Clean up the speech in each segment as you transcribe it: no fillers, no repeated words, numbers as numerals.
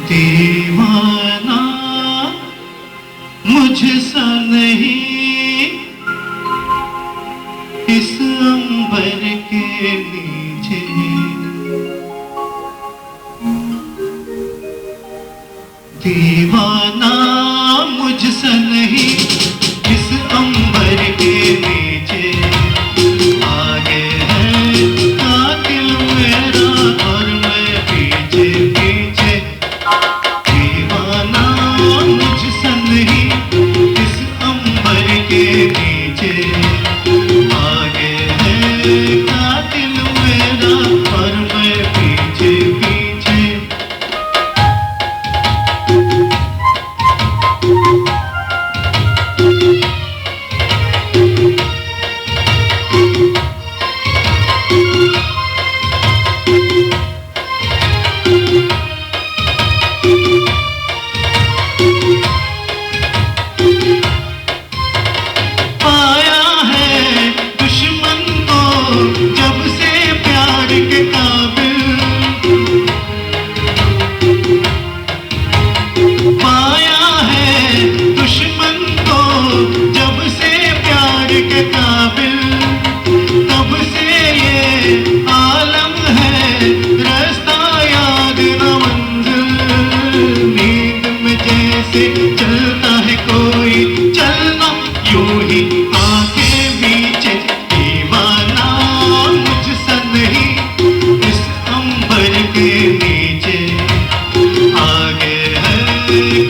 दीवाना मुझसा नहीं इस अंबर के नीचे, दीवाना मुझसा नहीं इस अंबर के नीचे, आगे है कातिल मेरा और मैं पीछे पीछे, दीवाना मुझसा नहीं इस अंबर के नीचे, आगे है कातिल मेरा और मैं पीछे पीछे। पाया है दुश्मन को जब से प्यार के काबिल, पाया है दुश्मन को जब से प्यार के काबिल, तब से ये आलम है रास्ता याद न मंजिल, नींद में जैसे चलता है कोई चलना यूं ही आंखें बीचे, दीवाना मुझसा नहीं इस अंबर के नीचे, आगे है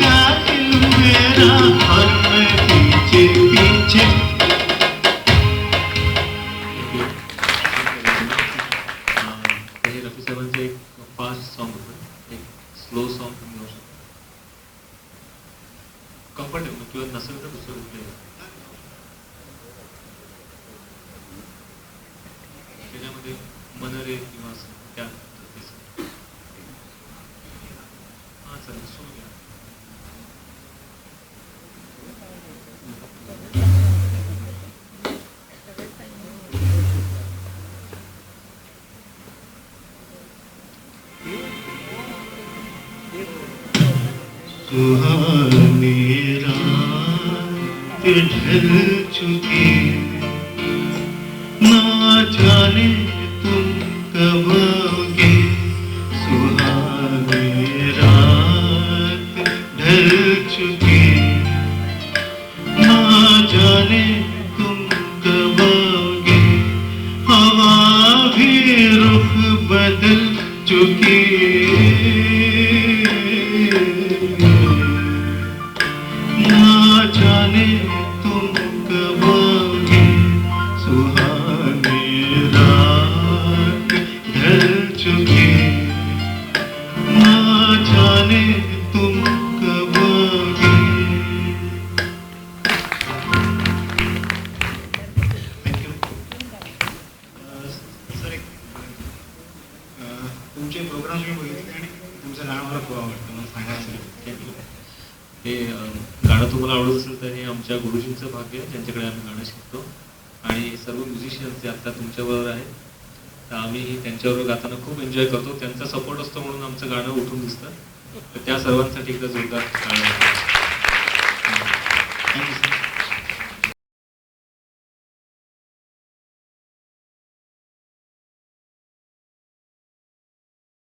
कातिल मेरा और मैं पीछे पीछे। हे रफी साहेबांचं एक फास्ट सॉन्ग होतं, एक स्लो सॉन्ग तुम्ही गाऊ शकता कम्फर्टेबल, किंवा नसेल तर दुसरं कुठले त्याच्यामध्ये मनरे किंवा असं त्या हां चालेल सुरू घ्या. सुहानी रात ढल चुकी, ना जाने तुम कब आओगे, सुहानी रात ढल चुकी, ना जाने तुम कब आओगे, हवा भी रुख बदल चुकी, ना जाने तुम कब आओगे, सुहानी रात ढल चुकी, ना जाने तुम कब आओगे। Thank you sir. एक तुमचे प्रोग्राम मी बघितले आणि तुमचं गाणं मला खूप आवडतं, मला सांगायचं. हे गाणं तुम्हाला आवडत असेल तर हे आमच्या गुरुजींचं भाग्य आहे, ज्यांच्याकडे आम्ही गाणं शिकतो, आणि सर्व म्युझिशियन्स जे आता तुमच्याबरोबर आहेत तर आम्ही त्यांच्याबरोबर गाताना खूप एन्जॉय करतो, त्यांचा सपोर्ट असतो म्हणून आमचं गाणं उठून दिसतं, तर त्या सर्वांसाठी एकदा जोरदार गाणं. Thank you sir.